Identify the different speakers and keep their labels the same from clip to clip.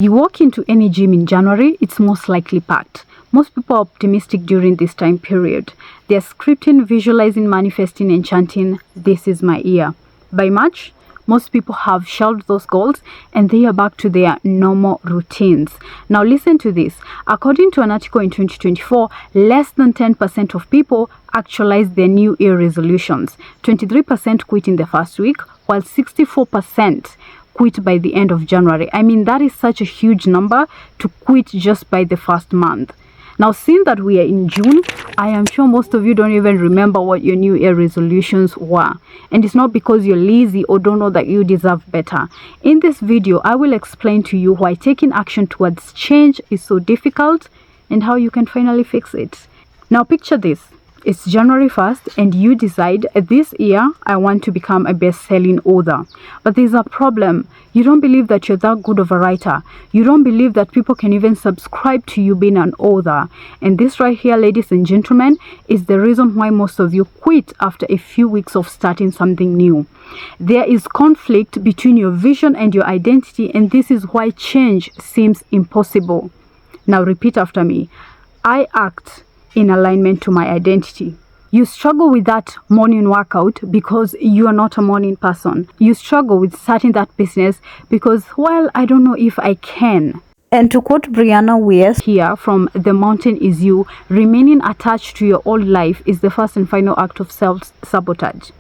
Speaker 1: You walk into any gym in January, it's most likely packed. Most people are optimistic during this time period. They're scripting, visualizing, manifesting, and chanting, "This is my year." By March, most people have shelved those goals and they are back to their normal routines. Now listen to this. According to an article in 2024, less than 10% of people actualize their New Year resolutions. 23% quit in the first week, while 64% quit by the end of January. I mean, that is such a huge number to quit just by the first month. Now, seeing that we are in June, I am sure most of you don't even remember what your New Year resolutions were. And it's not because you're lazy or don't know that you deserve better. In this video, I will explain to you why taking action towards change is so difficult and how you can finally fix it. Now, picture this. It's January 1st and you decide, this year I want to become a best-selling author. But there's a problem. You don't believe that you're that good of a writer. You don't believe that people can even subscribe to you being an author. And this right here, ladies and gentlemen, is the reason why most of you quit after a few weeks of starting something new. There is conflict between your vision and your identity, and this is why change seems impossible. Now repeat after me. I act in alignment to my identity. You struggle with that morning workout because you are not a morning person. You struggle with starting that business because, well, I don't know if I can. And to quote Brianna Weiss here from The Mountain Is You, remaining attached to your old life is the first and final act of self-sabotage.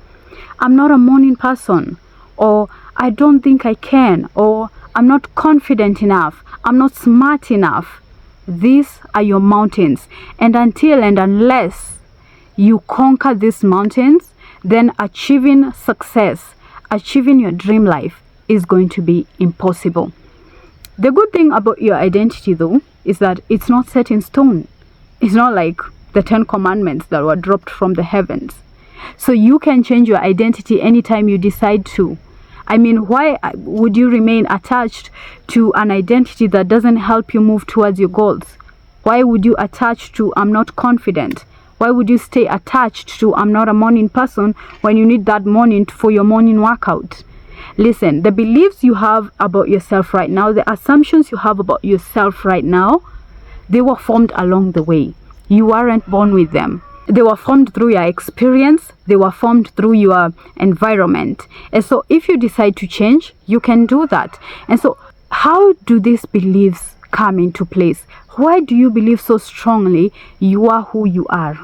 Speaker 1: I'm not a morning person, or I don't think I can, or I'm not confident enough, I'm not smart enough. These are your mountains, and until and unless you conquer these mountains, then achieving success, achieving your dream life is going to be impossible. The good thing about your identity though is that it's not set in stone. It's not like the 10 commandments that were dropped from the heavens. So you can change your identity anytime you decide to. I mean, why would you remain attached to an identity that doesn't help you move towards your goals? Why would you attach to "I'm not confident"? Why would you stay attached to "I'm not a morning person" when you need that morning for your morning workout? Listen, the beliefs you have about yourself right now, the assumptions you have about yourself right now, they were formed along the way. You weren't born with them. They were formed through your experience. They were formed through your environment. And so if you decide to change, you can do that. And so how do these beliefs come into place? Why do you believe so strongly you are who you are?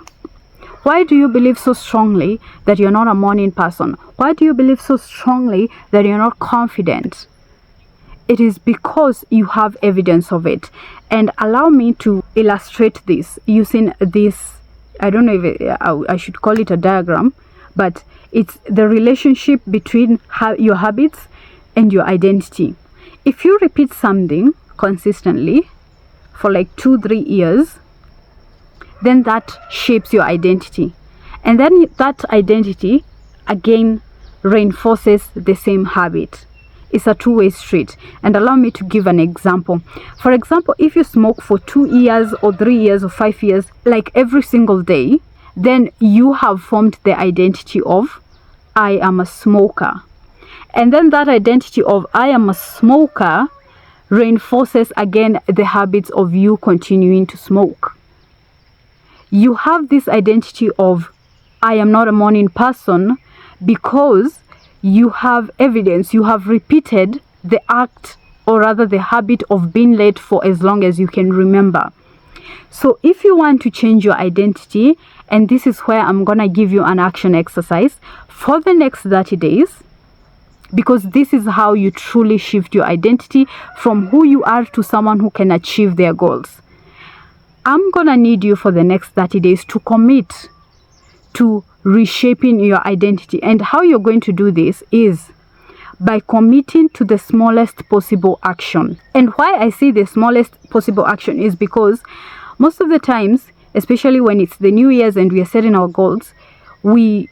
Speaker 1: Why do you believe so strongly that you're not a morning person? Why do you believe so strongly that you're not confident? It is because you have evidence of it. And allow me to illustrate this using this. I don't know if I should call it a diagram, but it's the relationship between your habits and your identity. If you repeat something consistently for like 2-3 years, then that shapes your identity. And then that identity again reinforces the same habit. It's a two-way street. And allow me to give an example. For example, if you smoke for 2 years or 3 years or 5 years, like every single day, then you have formed the identity of "I am a smoker." And then that identity of "I am a smoker" reinforces again the habits of you continuing to smoke. You have this identity of "I am not a morning person" because you have evidence, you have repeated the act, or rather the habit of being late for as long as you can remember. So if you want to change your identity, and this is where I'm gonna give you an action exercise for the next 30 days, because this is how you truly shift your identity from who you are to someone who can achieve their goals. I'm gonna need you for the next 30 days to commit to reshaping your identity. And how you're going to do this is by committing to the smallest possible action. And why I say the smallest possible action is because most of the times, especially when it's the New Year's and we are setting our goals, we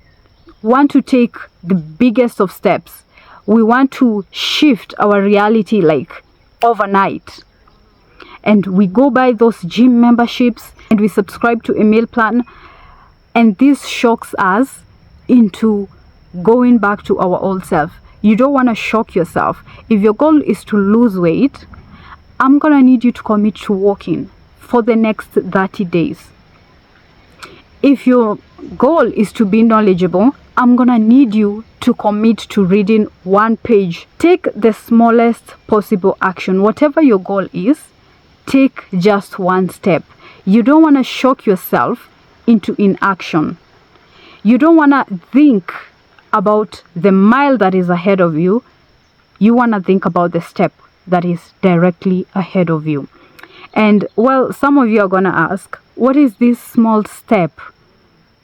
Speaker 1: want to take the biggest of steps. We want to shift our reality like overnight. And we go buy those gym memberships and we subscribe to a meal plan. And this shocks us into going back to our old self. You don't want to shock yourself. If your goal is to lose weight, I'm going to need you to commit to walking for the next 30 days. If your goal is to be knowledgeable, I'm going to need you to commit to reading 1 page. Take the smallest possible action. Whatever your goal is, take just 1 step. You don't want to shock yourself into inaction. You don't want to think about the mile that is ahead of you. You want to think about the step that is directly ahead of you. And well, some of you are going to ask, what is this small step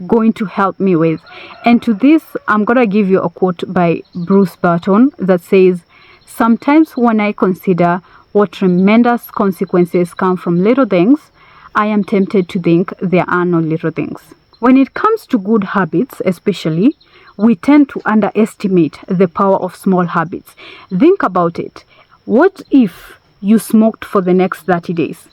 Speaker 1: going to help me with? And to this, I'm going to give you a quote by Bruce Barton that says, sometimes when I consider what tremendous consequences come from little things, I am tempted to think there are no little things. When it comes to good habits, especially, we tend to underestimate the power of small habits. Think about it. What if you smoked for the next 30 days?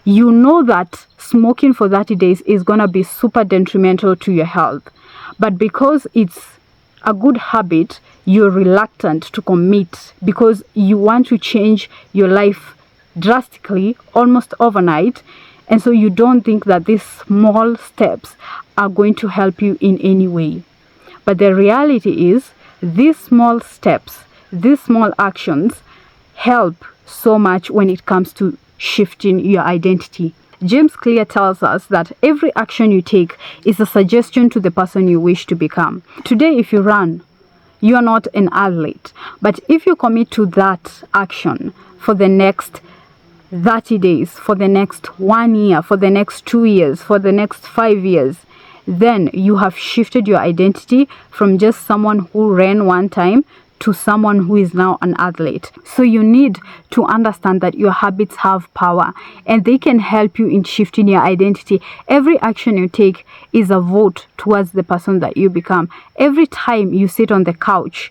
Speaker 1: You know that smoking for 30 days is going to be super detrimental to your health. But because it's a good habit, you're reluctant to commit because you want to change your life drastically, almost overnight. And so you don't think that these small steps are going to help you in any way. But the reality is, these small steps, these small actions help so much when it comes to shifting your identity. James Clear tells us that every action you take is a suggestion to the person you wish to become. Today, if you run, you are not an athlete. But if you commit to that action for the next 30 days, for the next 1 year, for the next 2 years, for the next 5 years, then you have shifted your identity from just someone who ran one time to someone who is now an athlete. So you need to understand that your habits have power and they can help you in shifting your identity. Every action you take is a vote towards the person that you become. Every time you sit on the couch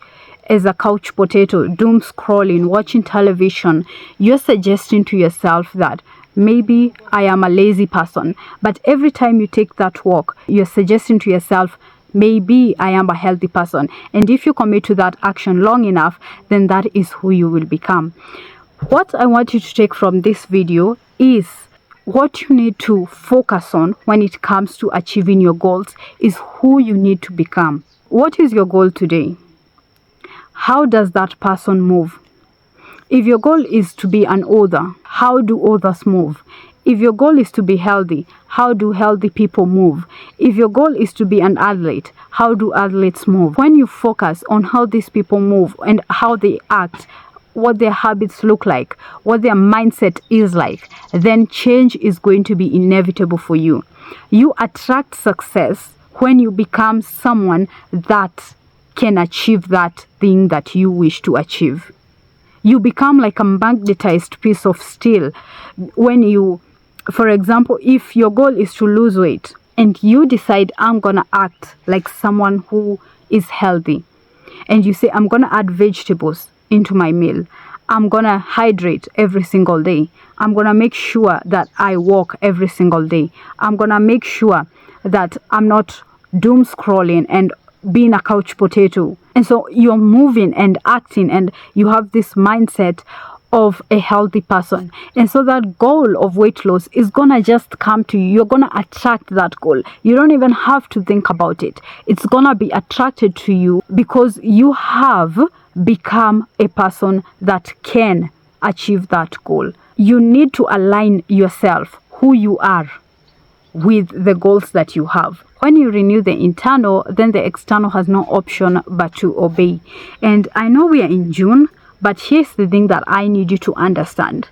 Speaker 1: as a couch potato, doom scrolling, watching television, you're suggesting to yourself that maybe I am a lazy person. But every time you take that walk, you're suggesting to yourself, maybe I am a healthy person. And if you commit to that action long enough, then that is who you will become. What I want you to take from this video is what you need to focus on when it comes to achieving your goals is who you need to become. What is your goal today? How does that person move? If your goal is to be an author, how do authors move? If your goal is to be healthy, how do healthy people move? If your goal is to be an athlete, how do athletes move? When you focus on how these people move and how they act, what their habits look like, what their mindset is like, then change is going to be inevitable for you. You attract success when you become someone that can achieve that thing that you wish to achieve. You become like a magnetized piece of steel when you, for example, if your goal is to lose weight and you decide I'm gonna act like someone who is healthy, and you say I'm gonna add vegetables into my meal, I'm gonna hydrate every single day, I'm gonna make sure that I walk every single day, I'm gonna make sure that I'm not doom scrolling and being a couch potato. And so you're moving and acting and you have this mindset of a healthy person. And so that goal of weight loss is gonna just come to you. You're gonna attract that goal. You don't even have to think about it. It's gonna be attracted to you because you have become a person that can achieve that goal. You need to align yourself, who you are, with the goals that you have. When you renew the internal, then the external has no option but to obey. And I know we are in June, but here's the thing that I need you to understand.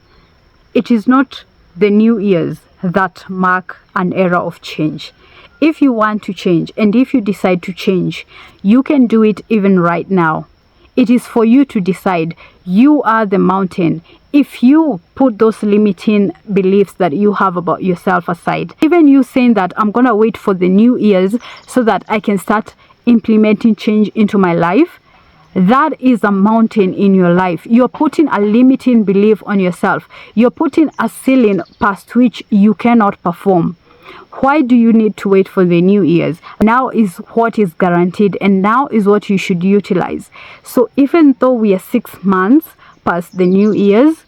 Speaker 1: It is not the New Year's that mark an era of change. If you want to change and if you decide to change, you can do it even right now. It is for you to decide. You are the mountain. If you put those limiting beliefs that you have about yourself aside, even you saying that I'm going to wait for the New Year's so that I can start implementing change into my life, that is a mountain in your life. You're putting a limiting belief on yourself. You're putting a ceiling past which you cannot perform. Why do you need to wait for the New Year's? Now is what is guaranteed and now is what you should utilize. So even though we are 6 months past the New Year's,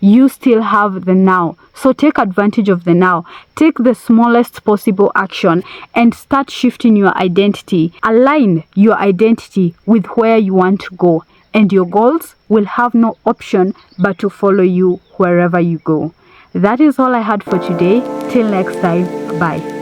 Speaker 1: you still have the now. So take advantage of the now. Take the smallest possible action and start shifting your identity. Align your identity with where you want to go, and your goals will have no option but to follow you wherever you go. That is all I had for today. Till next time, bye.